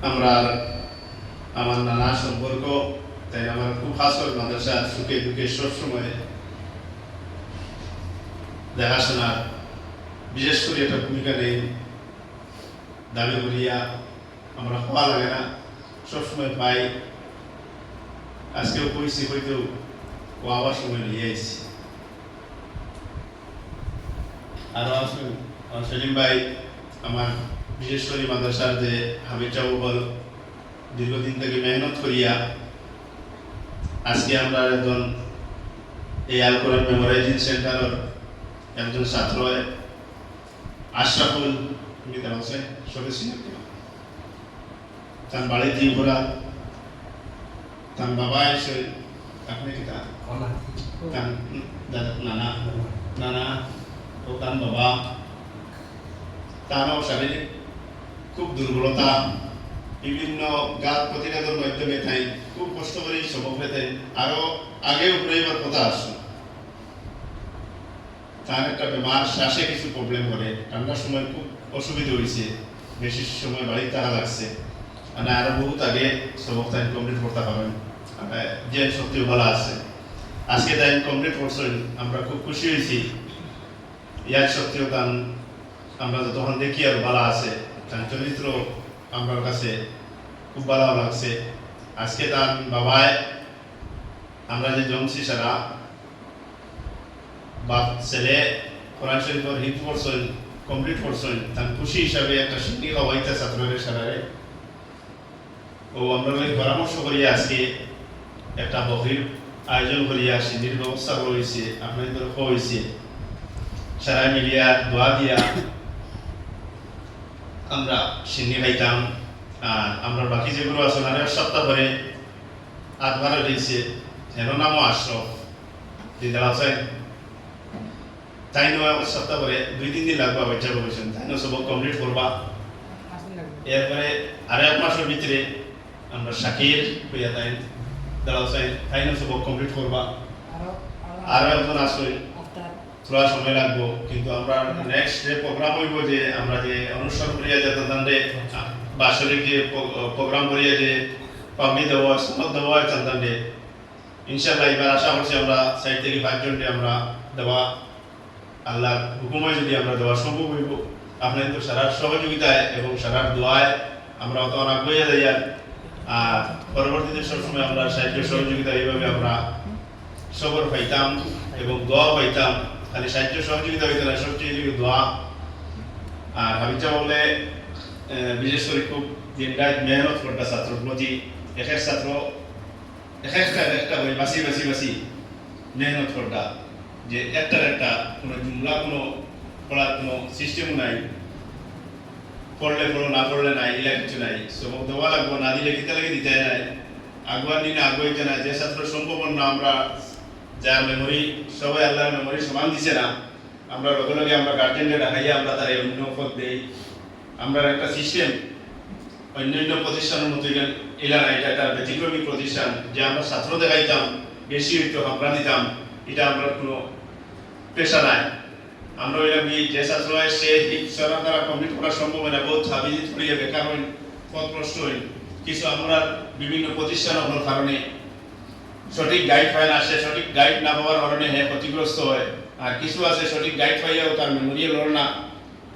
আমরা আমার নানা সম্পর্ক, তাই আমার খুব খাস করে মাদ্রাসার সুখে দুঃখে সবসময় দেখাশোনার বিশেষ করে একটা ভূমিকা নেই। দাবি করিয়া আমরা হওয়া লাগে না, সবসময় পাই। আজকেও কইছি, হয়তো ও আবার সময় নিয়ে আইছি। আরো আসুন সেলিম ভাই, আমার বিশেষ করে মাদ্রাসার যে হামিদ বল দীর্ঘদিন থেকে মেহনত করিয়া আজকে আমরা একজন এই আল কোরআন মেমোরাইজিং সেন্টারের একজন ছাত্র আশরাফুল মিতা হোসেন সদস্য, তার বাড়ি ত্রিপুরা, তার বাবা এসে আপনি কি তার নানা নানা ও তার বাবা, তারও শারীরিক খুব দুর্বলতা, বিভিন্ন গাছ প্রতিরোধের মাধ্যমে তাই খুব কষ্ট করে সবক পেতে আরো আগে উপরে এবার কথা আসছে। তার একটা বেমার, শ্বাসে কিছু প্রবলেম করে, ঠান্ডার সময় খুব অসুবিধা হয়েছে, বেশি সময় বাড়িতে থাকা লাগছে। মানে আরো বহুত আগে সবক তাই কমপ্লিট করতে পারবেন, যে সত্যি ভালো আছে। আজকে তাই কমপ্লিট করছেন, আমরা খুব খুশি হয়েছি। ইয়ার সত্যিও তান আমরা যতক্ষণ দেখি আর ভালো আছে, তার চরিত্র আমার কাছে খুব ভালো লাগছে। আজকে তার বাবায় আমরা যে জমছি সারা বাপ ছেলে কোরআন শরীফের হিফজ করছেন, কমপ্লিট করছেন, তার খুশি হিসাবে একটা সিন্নি হওয়াইতে ছাত্রদের সারারে ও আমরা পরামর্শ করিয়া আজকে একটা বহির আয়োজন করিয়া সিন্নির ব্যবস্থা করেছে, আপনাদের হয়েছে। সারা মিলিয়া দোয়া দিয়া আমরা সিন্নি খাইতাম। আর আমরা বাকি যেগুলো আছে আরেক সপ্তাহ পরে আটবারও রয়েছে, হেন নামও আশরফ দিদা আছে, তাই নয় সপ্তাহ পরে 2-3 দিন লাগবে বাচ্চা বলেছেন, তাই নয় সবক কমপ্লিট করবা। এরপরে আর 1 মাসের ভিতরে আমরা শাকির হইয়া তাই দাঁড়াচ্ছেন, তাই নয় সবক কমপ্লিট করবা। আরো একজন আসলে থোড়া সময় লাগবো, কিন্তু আমরা নেক্সট যে প্রোগ্রাম হইব, যে আমরা যে অনুষ্ঠান করিয়া যে তান্দান্ডে বাৎসরিক যে প্রোগ্রাম করিয়া যে পাবনি দেওয়া সনদ দেওয়া তান্দান্ডে, ইনশাআল্লাহ এবার আশা করছি আমরা 4 থেকে 5 জনকে আমরা দেওয়া, আল্লাহর হুকুমে যদি আমরা দেওয়া সম্ভব হইব। আপনাদের তো সারা সহযোগিতায় এবং সারা দোয়ায় আমরা অত আগ্রহী যাই। আর পরবর্তীতে সবসময় আমরা সাহিত্য সহযোগিতা এইভাবে আমরা সবর পাইতাম এবং দোয়া পাইতাম। খালি সাহিত্য সহযোগিতা হইতে না, সবচেয়ে দোয়া। আর হাবিজা বলে বিশেষ করে খুব দিন রাত মেহনত করতা ছাত্র প্রতি, এক ছাত্র একটা বই বাসি বাসি বাসি মেহনত করতা, যে একটার একটা কোনো জুমলা কোনো পড়ার কোনো সিস্টেম নাই, পড়লে পড়ো না পড়লে নাই, এলা কিছু নাই। সবক দেওয়া লাগবো, না দিলে কিতা লাগে দিতে নাই, আগুয়ার নিলে আগুয়াইতে নাই। যে ছাত্র সম্ভব না, আমরা যার মেমোরি সবাই আল্লাহর মেমোরি সমান দিছে না, আমরা লগে লগে আমরা গার্জেনকে দেখাইয়া আমরা তার অন্য পথ দেই। আমরা একটা সিস্টেম অন্যান্য প্রতিষ্ঠানের মতো এলা না, এটা একটা ব্যতিক্রমী প্রতিষ্ঠান, যে আমরা ছাত্র দেখাইতাম বেশি হইতো আমরা দিতাম, এটা আমরা কোনো পেশা নাই। আমরা ওইরকম যে ছাত্র হয় সে সরার দ্বারা কমপ্লিট করা সম্ভব হয় না, বহুত হাবিজি ছড়িয়ে বেকার হইন, পথ নষ্ট হইন। কিছু আমরা বিভিন্ন প্রতিষ্ঠান হওয়ার কারণে সঠিক গাইড পায় না, সে সঠিক গাইড না পাওয়ার কারণে হ্যাঁ ক্ষতিগ্রস্ত হয়। আর কিছু আছে সঠিক গাইড পাইয়াও তার মেমোরিয়াল হল না।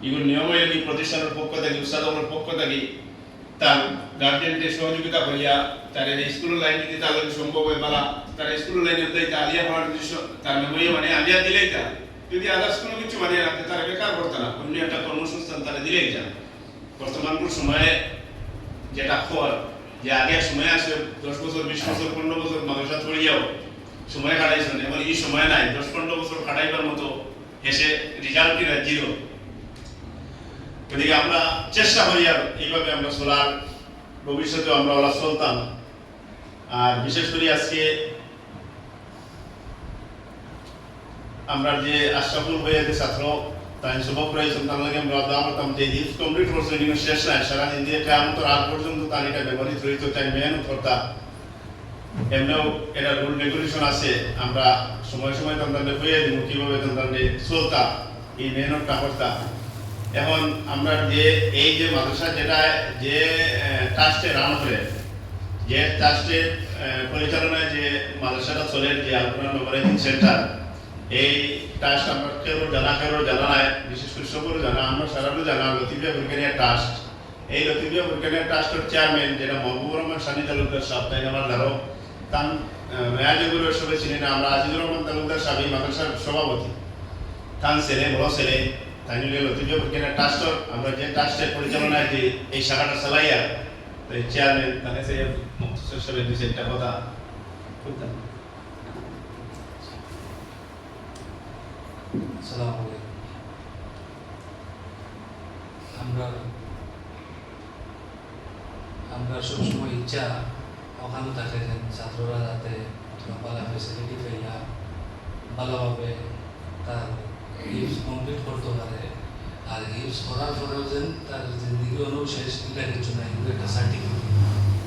এগুলো নিয়মে প্রতিষ্ঠানের পক্ষ থেকে, উৎসাদনের পক্ষ থেকে তার গার্জেনকে সহযোগিতা করিয়া তার স্কুলের লাইন যদি তাহলে সম্ভব হয় বলা, তার স্কুলের লাইনে দেয় আলিয়া পড়ার তার মেমোরি মানে আলিয়া দিলেই তা, যদি আদার্স কোনো কিছু মানে রাখতে তারা বেকার করতে না, অন্য একটা কর্মসংস্থান তারা দিলেই যা। বর্তমানকার সময়ে যেটা খবর, যে আগে সময় আছে 10 বছর 20 বছর 15 বছর মাদ্রাসা ছড়িয়েও সময় কাটাইছেন, এবং এই সময় নাই 10-15 বছর কাটাইবার মতো, এসে রেজাল্ট কিনা 0। গতিকে আমরা চেষ্টা করি আর এইভাবে আমরা চলার, ভবিষ্যতে আমরা ওলা চলতাম। আর বিশেষ করে আজকে আমরা যে আশরাফুল ভাইয়ের যে ছাত্র তাই সবক রয়েছেন, তার লাগে আমরা দাম যে হিফজ কমপ্লিট করছে, কিন্তু শেষ নাই, সারাদিন দিয়ে কেয়ামতের আগ পর্যন্ত তার এটা ব্যবহৃত রইত, তাই মেহনত করতা। এমনিও এটা রুল রেগুলেশন আছে, আমরা সময় সময় তাদের হয়ে দিব কিভাবে তাদের চলতা, এই মেহনতটা করতা। এখন আমরা যে এই যে মাদ্রাসা যেটা যে ট্রাস্টে রান করে, যে ট্রাস্টের পরিচালনায় যে মাদ্রাসাটা চলে, যে আলপনা মেমোরাইজিং সেন্টার, এই ট্রাস্ট আমরা কেউ জানা নাই, বিশেষ করে সকল জানা, আমরা সারাটা জানা লতিফিয়া বুরকানিয়া ট্রাস্ট। এই লতিফিয়া বুরকানিয়া ট্রাস্টের চেয়ারম্যান যেটা মহবুবুর রহমান সানি তালুকদার সাহেব, তাই আমার ধরো তার মেয়াজগুলোর সবাই চিনি না, আমরা আজিজুর রহমান তালুকদার সাহেব এই মাদ্রাসার সভাপতি, তান ছেলে বড় ছেলে তাই নিয়ে লতিফিয়া বুরকানিয়া ট্রাস্টর আমরা যে ট্রাস্টের পরিচালনায় যে এই শাখাটা চালাইয়া চেয়ারম্যান তাকে সে মুক্তসর সাহেব দিয়েছে একটা কথা বলতাম। আসসালামু আলাইকুম। আমরা সবসময় ইচ্ছা ওখানে থাকে যে ছাত্ররা যাতে ভালো ফেসিলিটি পাইয়া ভালোভাবে তার হিপস কমপ্লিট করতে পারে, আর হিপস করার পরেও যেন তার জিন্দিগি অনু শেষ এটা কিছু নাই, কিন্তু একটা সার্টিফিকেট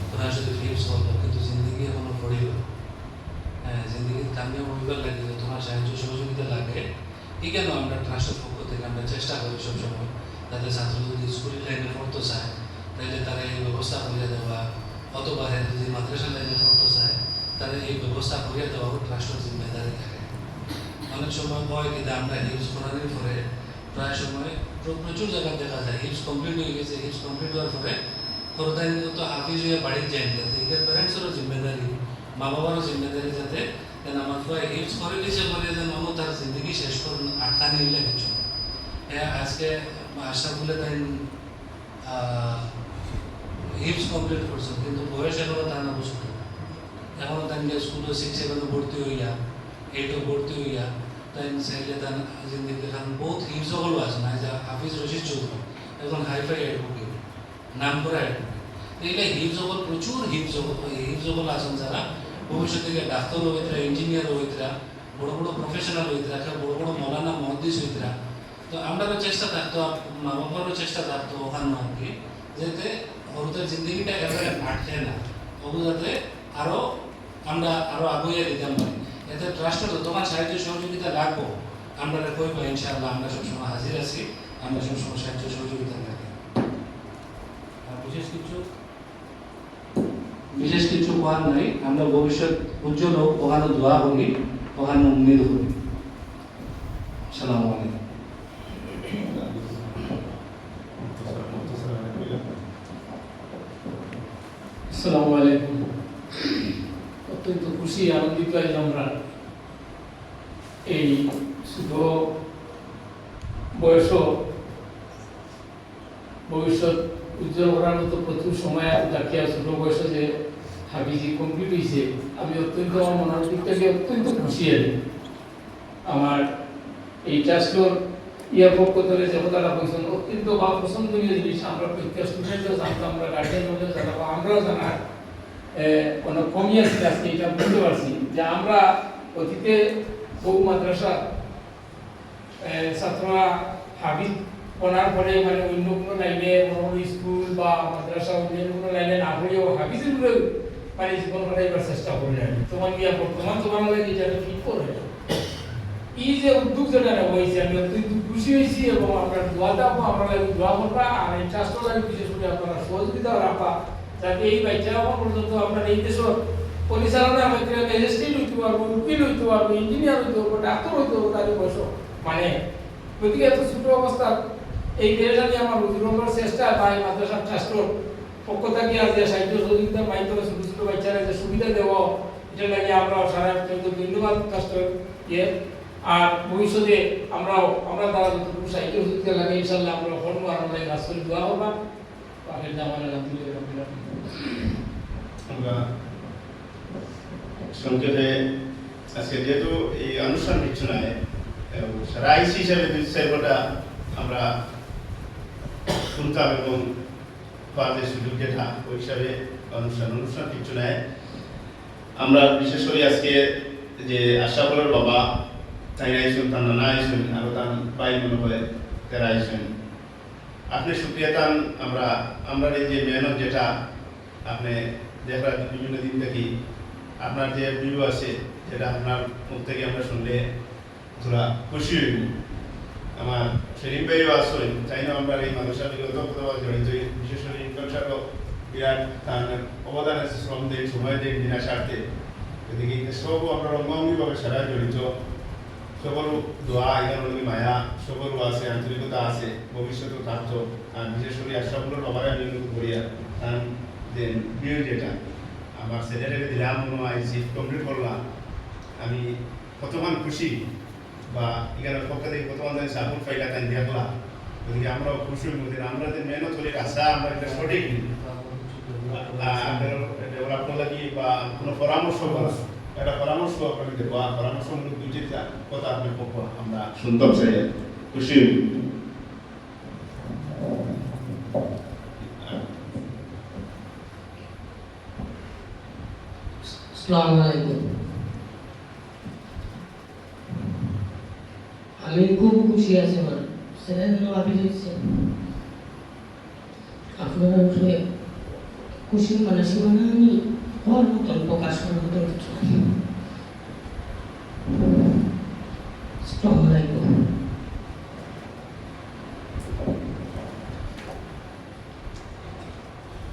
তোরা শুধু হিপস করবো কিন্তু জিন্দিগি এখনো পড়িব। জিন্দিগির কামিয়াব হইবার লাগে যে তোমার সাহায্য সহযোগিতা লাগে। এই কেন আমরা ট্রাস্টের পক্ষ থেকে আমরা চেষ্টা করি সবসময় যাতে ছাত্র যদি স্কুল লাইনে পড়তে চায় তাহলে তারা এই ব্যবস্থা করিয়ে দেওয়া, অথবা যদি মাদ্রাসা লাইনে পড়তে চায় তারা এই ব্যবস্থা করিয়ে দেওয়াও ট্রাস্টের জিম্মেদারি থাকে। অনেক সময় হয় কিন্তু আমরা হিপস করানোর পরে প্রায় সময় প্রচুর জায়গায় দেখা যায় হিপস কমপ্লিট হয়ে গেছে, হিপস কমপ্লিট হওয়ার পরে খরদাই তো হাফিজ হয়ে বাড়ির যাই যাতে এদের প্যারেন্টসেরও জিম্মেদারি, মা বাবারও জিম্মেদারি যাতে যেন আমার প্রায় হিপস করে দিয়েছে বলে যেন অন্য তার জিন্দগি শেষ করুন আটকা নিলে কিছু। হ্যাঁ, আজকে আশা বলে তাই হিপস কমপ্লিট করছেন কিন্তু বয়স এখনো তার না বুঝতো, এখনো তাই স্কুলে 6-7 ভর্তি হইয়া 8 ভর্তি হইয়া তাই চাইলে তার জিন্দগি কারণ বহুত হিপস হলো আছে না, যা হাফিজ রশিদ চৌধুরী এখন হাইফাই অ্যাডভোকেট, নাম করা অ্যাডভোকেট। এইটা হিপস হল প্রচুর হিপস হল আছেন যারা ভবিষ্যতে ডাক্তার হইতরা, ইঞ্জিনিয়ার হইতরা, বড় বড় প্রফেশনাল হইতরা, বড় বড় মৌলানা মহাদিস হইতরা। তো আমরাও চেষ্টা থাকতো, মা বাবারও চেষ্টা থাকতো ওখানে আর কি, যাতে ওদের জিন্দগিটা একেবারে আটকে না, ওগুলো যাতে আমরা আরো আগুয়ে দিতাম পারি। এতে ট্রাস্টের তোমার সাহায্য সহযোগিতা রাখবো, আমরা কইব ইনশাআল্লাহ আমরা সবসময় হাজির আছি, আমরা সবসময় সাহায্য সহযোগিতা রাখি। আর বিশেষ কিছু করার নাই, আমরা ভবিষ্যৎ উজ্জ্বল হোক ওখানে দোয়া করি, ওখানে উম্মিদ করি। আসসালামু আলাইকুম। আসসালামু আলাইকুম। অত্যন্ত খুশি আনন্দিত আছি আমরা এই শুভ বয়স ভবিষ্যৎ উজ্জ্বল করার মতো প্রচুর সময় রাখিয়া ছোট বয়সে যে হাবিজি কমপ্লিট হয়েছে, আমি অত্যন্ত আমার মনের দিক থেকে অত্যন্ত খুশি আছি। আমার এই ট্রাস্টর ইয়ার পক্ষ থেকে যে কথাটা বলছেন অত্যন্ত বা পছন্দনীয় জিনিস, আমরা প্রত্যেক স্টুডেন্টও জানতাম, আমরা গার্জিয়ানও জানাবো, আমরাও জানার অনেক কমই আছে আজকে এটা বুঝতে পারছি যে আমরা অতীতে বহু মাদ্রাসা ছাত্ররা হাবিজ পড়ার পরে মানে অন্য কোনো লাইনে বড় স্কুল বা মাদ্রাসা অন্য কোনো লাইনে না পড়েও হাবিজের উপরে মানে জীবন কাটাইবার চেষ্টা করে যায়। তোমার গিয়া বর্তমান তোমার লাগে যেটা ঠিক করে এই যে উদ্যোগ যেটা নেওয়া হয়েছে আমি অত্যন্ত খুশি হয়েছি, এবং আমরা দোয়া দেবো, আমরা দোয়া করবা আর এই ট্রাস্ট লাগে বিশেষ করে আপনারা সহযোগিতা রাখবা যাতে এই বাচ্চা আমার পর্যন্ত আপনার এই দেশের পরিচালনা ক্ষেত্রে ম্যাজিস্ট্রেট হইতে পারবো, উকিল হইতে পারবো, ইঞ্জিনিয়ার হইতে পারবো, ডাক্তার হইতে পারবো, তাদের বয়স মানে গতিকে এত ছোট অবস্থা এই দেশটা নিয়ে আমার রোজগার চেষ্টা তাই মাদ্রাসা ট্রাস্টের পক্ষ থেকে আজ সাহিত্য সহযোগিতা মাধ্যমে ছোট ছোট বাচ্চারা যে সুবিধা দেওয়া এটা লাগে আমরা সারা ধন্যবাদ ট্রাস্টের ইয়ে। আর ভবিষ্যতে আমরা তারা যতটুকু সাহিত্য সহযোগিতা লাগে ইনশাল্লাহ আমরা করবো, আর আমরা কাজ করে দেওয়া হবে। আমরা সংক্ষেপে আজকে যেহেতু এই অনুষ্ঠান কিছু নয়, সারা আইসি হিসাবে বিষয়টা আমরা শুনতাম এবং পাওয়ার সুযোগ যেটা ওই হিসাবে অনুষ্ঠান কিছু নয়। আমরা বিশেষ করে আজকে যে আশাফলের বাবা তাই আইসুন, তার নানা আইসুন, আরো তার ভাই মনে হয় তারা আইসুন, আপনি সুক্রিয়া তান। আমরা এই যে মেহনত যেটা আপনি দেখার বিভিন্ন দিন দেখি, আপনার যে ভিউ আছে যেটা আপনার মুখ থেকে আমরা শুনলে তোরা খুশি হইব। আমার শরীফ ভাইও আসেন তাই না আমরা এই মাদ্রাসা বিগত জড়িত বিশেষ করে ইনকাম সাহেব বিরাট তার অবদান আছে শ্রম দেয় সময় দেয় বিনা স্বার্থে এদিকে সব আমরা অঙ্গাঙ্গিভাবে সারা জড়িত সবরও দোয়া এখানে মায়া সবরও আছে আন্তরিকতা আছে ভবিষ্যতেও থাকতো আর বিশেষ করে আশাগুলোর বাবারা আমি করিয়া কারণ যে বিয়ে যেটা আমার ছেলেটাকে দিলাম আইসি কমপ্লিট করলাম আমি কতক্ষণ খুশি বা এখানে পক্ষ থেকে কতক্ষণ জানি সাপোর্ট পাইলা তাই দেখলাম ওদিকে আমরাও খুশি মধ্যে আমরা যে মেহনত করি আশা আমরা এটা সঠিক ডেভেলপ লাগি বা কোনো পরামর্শ বলা একটা পরামর্শ আপনাকে দেবো পরামর্শমূলক দুটি কথা আপনার পক্ষ আমরা শুনতাম চাই খুশি আসসালামু আলাইকুম। আমি খুব খুশি আছি আমার ছেলের জন্য ভাবি হয়েছে আপনারা উঠে খুশি মানুষই মানে আমি হওয়ার মতন প্রকাশ করার মতো কিছু আসসালামু আলাইকুম।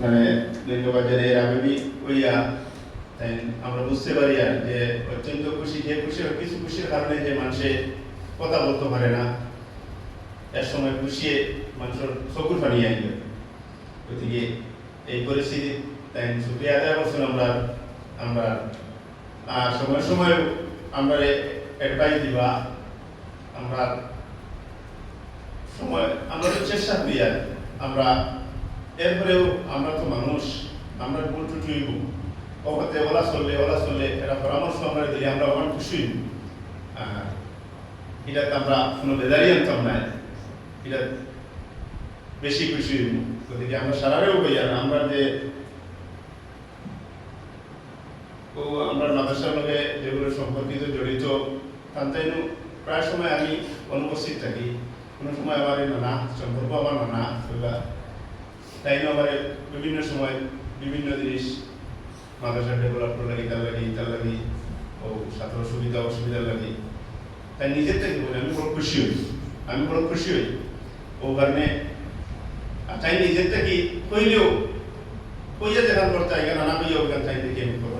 মানে ধন্যবাদ জানাই আমি ওইয়া তাই আমরা বুঝতে পারি আর যে অত্যন্ত খুশি যে খুশি কিছু খুশির কারণে যে মানুষে কথা বলতে পারে না এর সময় খুশিয়ে মানুষের চকুর পানি আইবে গতিকে এই পরিস্থিতি তাই শুক্রিয়া আদায় করছেন আমরা সময় সময় আমরা অ্যাডভাইস দিবা আমরা সময় আমরা তো চেষ্টা করি আর আমরা এরপরেও আমরা তো মানুষ আমরা ভুল ত্রুটি ওখানে ওলা চললে এটা পরামর্শ আমরা দিলে আমরা অনেক খুশি এটাতে আমরা কোনো বেদারি আনতাম না এটা বেশি খুশি গতিকে আমরা সারারেও বই আর আমরা যে আমরা মাদ্রাসার লগে যেগুলো সম্পর্কিত জড়িত তাই প্রায় সময় আমি অনুপস্থিত থাকি কোনো সময় আমার নানা সম্পর্ক আমার নানা তাই আমার বিভিন্ন সময় বিভিন্ন জিনিস মাদ্রাসা ডেভেলপ লাগে তার লাগে ও ছাত্র সুবিধা অসুবিধার লাগে তাই নিজের থেকে বলে আমি বড় খুশি হই ও কারণে তাই নিজের থেকে কইলেও কইয়া যেখান করতে হয় নানা কইয়া ওখান তাই দেখে আমি করবো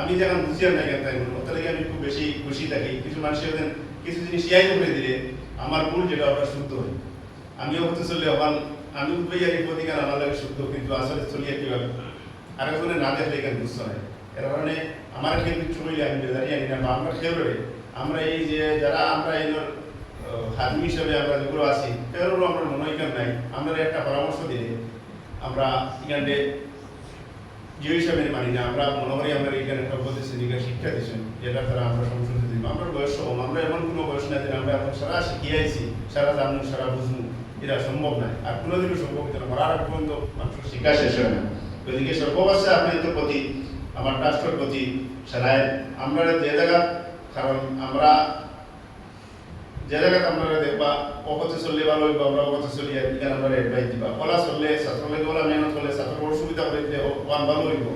আমি যেখান বুঝি না কেন তাই বলবো তাহলে আমি খুব বেশি খুশি থাকি কিছু মানুষের কিছু জিনিস ইয়াই করে দিলে আমার ভুল যেটা ওটা শুদ্ধ হয় আমিও হতে চললে ওখান আমি উঠবে যাই প্রতিকার আমার লাগে শুদ্ধ কিন্তু আসলে চলিয়ে কীভাবে আরেকজনে না দেখলে এখানে বুঝতে হয় এর কারণে আমার খেয়ে কিছু হইলে আমি বেদারি আনি না বা আমরা খেয়ে আমরা এই যে যারা আমরা এই হাজমি হিসেবে আমরা যেগুলো আছি কেউরও আমরা মনে হয় নাই আমরা একটা পরামর্শ দিলে আমরা এখানে যে হিসাবে মানি না আমরা মনে করি আমরা এখানে একটা উপদেশ শিক্ষা দিচ্ছেন যেটা তারা আমরা সংশোধন দিব আমরা বয়স কম আমরা এমন কোনো বয়স না যে আমরা এখন সারা শিখিয়ে আইছি সারা জানু সারা বুঝবো এটা সম্ভব নয় আর কোনোদিনও সম্ভব হতো না মরার আগ পর্যন্ত মানুষের শিক্ষা শেষ হয় না ওইদিকে সর্ববাসে আপনাদের প্রতি আমার রাষ্ট্রের প্রতি সারায় আমরা যে জায়গা কারণ আমরা যে জায়গাতে আপনারা দেখবা অপথে চললে ভালো হইব আমরা অপথে চলি এখানে আমরা অ্যাডভাইস দিবা ওলা চললে ছাত্রলীগ ওলা মেহনত করলে ছাত্র বড় সুবিধা করে দিলে ওয়ান ভালো হইব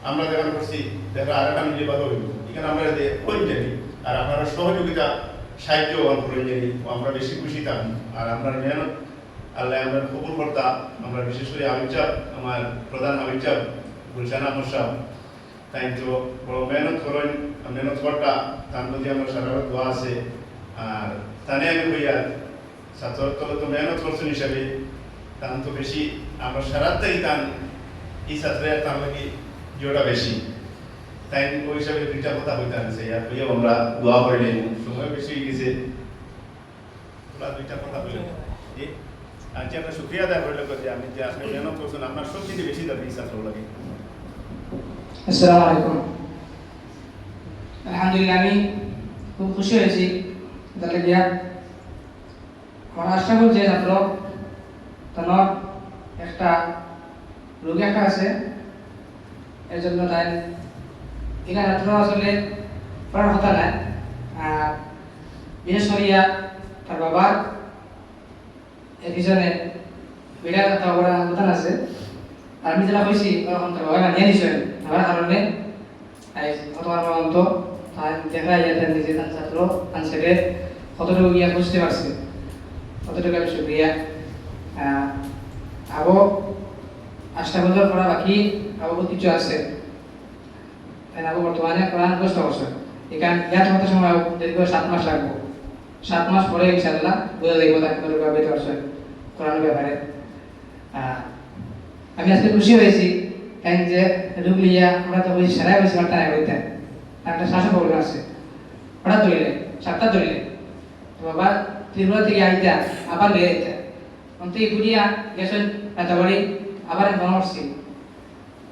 আমরা যেখানে করছি দেখা আরেকটা নিজে ভালো হইব এখানে আমরা কোন জানি আর আপনারা সহযোগিতা সাহায্য ওয়ান করে জানি আমরা বেশি খুশি থাকি আর আমরা মেহনত আল্লাহ আমরা কবুল করতা আমরা বিশেষ করে আমির সাহেব আমার প্রধান আমির সাহেব গুলশান আহমদ সাহেব তাই তো বড় মেহনত করেন মেহনত করতা তার প্রতি আমরা সারা দোয়া আছে আর তানে আমি কইয়া ছাত্র তো মেহনত করছেন হিসাবে তান তো বেশি আমরা সারাতেই তান এই ছাত্রের তার লাগে জিওটা বেশি তাই ওই হিসাবে দুইটা কথা হইতে আছে আর কইয়া আমরা দোয়া করে নেব সময় বেশি হয়ে গেছে ওরা দুইটা কথা বলে আজকে আমরা শুক্রিয়া আদায় করলে যে আমি যে আপনি মেহনত করছেন আপনার সব থেকে বেশি দাবি এই ছাত্র লাগে আসসালামু আলাইকুম। আলহামদুলিল্লাহ আমি খুব খুশি হয়েছি তাহলে গিয়া আমার আশরাফুল যে ছাত্র তার একটা রোগী একটা আছে এর জন্য তাই এখানে ছাত্র আসলে পড়ার কথা নাই আর বিশেষ করিয়া তার বাবার এর পিছনে বিরাট একটা অবদান আছে আর আমি যেটা কইছি তখন তার বাবা মানিয়ে নিছেন আমার কারণে গতবার পর্যন্ত দেখা যায় নিজে তার ছাত্র তার ছেলে কতটুকু গিয়া বুঝতে পারছে অতটুকু আমি শুক্রিয়া আবো 8টা বছর পড়া বাকি আবো কিছু আছে তাই আবো বর্তমানে কোরআন মুখস্থ করছে এখান ইয়াত মতো সময় দীর্ঘ 7 মাস লাগবে 7 মাস পরে ইনশাআল্লাহ বুঝা যাইব তাকে কতটুকু করছে কোরআনের ব্যাপারে আমি আজকে খুশি হয়েছি কারণ যে রুগলিয়া আমরা তো বলছি সারাই বেশি ঘন্টা নাই হইতে একটা শ্বাসও প্রবলেম আছে হঠাৎ ধরিলে 7টা ধরিলে বাবা ত্রিপুরা থেকে আইতে আবার লেগে যেতে অন্ত ঘুরিয়া গেছেন রাতাবাড়ি আবার বনবর্ষি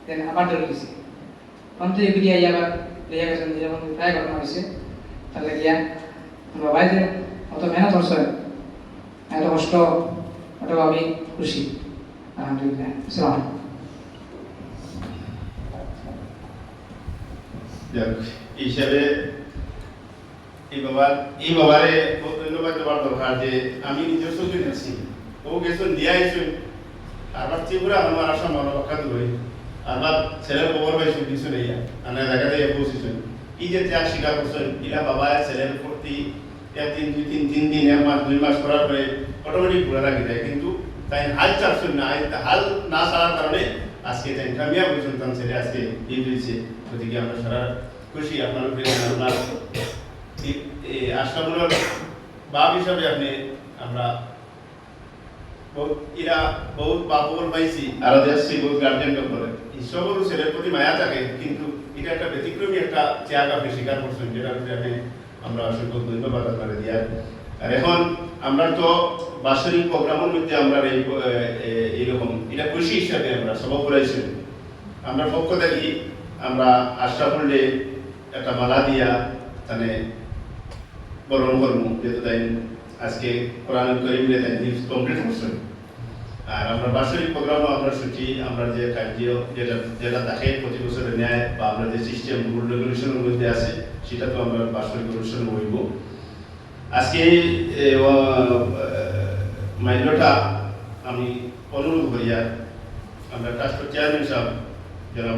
দেন আবার ধরে গেছি অন্ত ঘুরিয়া আবার লেগে গেছেন যেমন প্রায় ঘটনা হয়েছে তাহলে গিয়া বাবাই যে অত মেহনত করছে এত কষ্ট ওটাও আমি খুশি আলহামদুলিল্লাহ আসসালাম যাক এই হিসাবে এই বাবারে বহুত ধন্যবাদ দেওয়ার দরকার যে আমি নিজস্ব আছি ও গেছেন দিয়াইছেন আবার ত্রিপুরা আমার আসাম রক্ষা দিবই আবার ছেলের খবর পাইছেন কিছু নেই আনা জায়গা দিয়ে পৌঁছেছেন এই যে ত্যাগ স্বীকার করছেন ইলা বাবা ছেলের প্রতি 1 দিন 1 মাস 2 মাস করার পরে অটোমেটিক ঘুরে রাখি যায় কিন্তু তাই হাল চাপছেন না হাল না ছাড়ার কারণে আজকে তাই কামিয়া পর্যন্ত ছেলে আজকে এই হয়েছে গতিকে আমরা সারা খুশি আপনার আপনার আশরাফুলের বাপ হিসাবে আপনি আমরা এরা বহুত বাপর পাইছি আর দেখছি বহুত গার্জেন করে ঈশ্বরের ছেলের প্রতি মায়া থাকে কিন্তু এটা একটা ব্যতিক্রমী একটা ত্যাগ আপনি স্বীকার করছেন যেটা আপনি আমরা অসংখ্য ধন্যবাদ আপনারা দিয়ার আর এখন আমরা তো বাৎসরিক প্রোগ্রামের মধ্যে আমরা এইরকম এটা খুশি হিসাবে আমরা সভা করেছি আমরা পক্ষ থেকে আমরা আশরাফুলে একটা মালা দিয়া তাহলে বরণ করবো যেহেতু তাই আজকে কোরআন করিমে তাই হিফজ কমপ্লিট করছেন আর আমরা বাৎসরিক প্রোগ্রামও আমরা সূচি আমরা যে কার্য যেটা দেখে প্রতি বছরের ন্যায় বা আমরা যে সিস্টেম রুল রেগুলেশনের মধ্যে আছে সেটা তো আমরা বাৎসরিক অনুষ্ঠানে বলব আজকে মাইন্ডটা আমি অনুরোধ করি আর আমরা ট্রাস্টের চেয়ারম্যান সাহেব যারা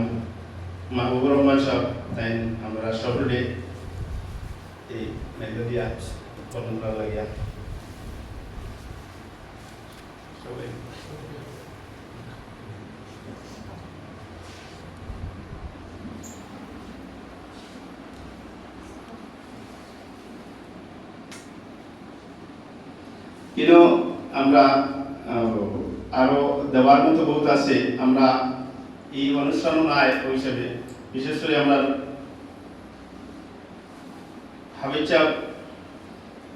মাহবুবুর রহমান সাহেব তাই আমরা সকলে এই মাইন্ড দিয়া প্রথম করা লাগিয়া সবাই কিন্তু আমরা আরো দেওয়ার মতো বহুত আছে আমরা এই অনুষ্ঠান নাই ওই হিসাবে বিশেষ করে আমরা হাবিচা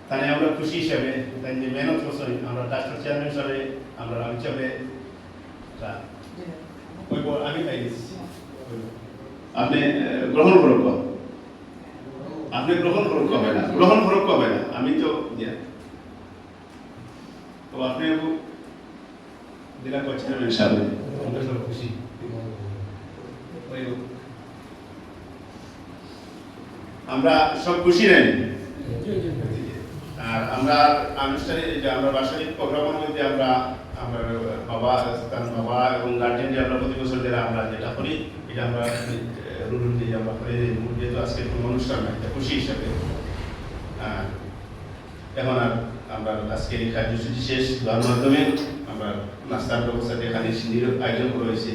তাহলে আমরা খুশি হিসাবে তাই যে মেহনত করছেন আমরা ট্রাস্টের চেয়ারম্যান হিসাবে আমরা হিসাবে আমি পাই আপনি গ্রহণ করুক আপনি গ্রহণ করুক হবে না গ্রহণ করুক হবে না আমি তো তো আপনি জেলা চেয়ারম্যান হিসাবে আমরা সব খুশি আমরা সব খুশি নেই আর আমরা আনুষ্ঠানিক যে আমরা বাৎসরিক প্রোগ্রামের মধ্যে আমরা আমার বাবা এবং গার্জেন যে আমরা প্রতি বছর যারা আমরা যেটা করি এটা আমরা রুল দিয়ে আমরা করে যেহেতু আজকে কোনো অনুষ্ঠান নাই খুশি হিসাবে এখন আর আমরা আজকের এই কার্যসূচি শেষ হওয়ার মাধ্যমে আমরা নাস্তার ব্যবস্থা এখানে আয়োজন করা হয়েছে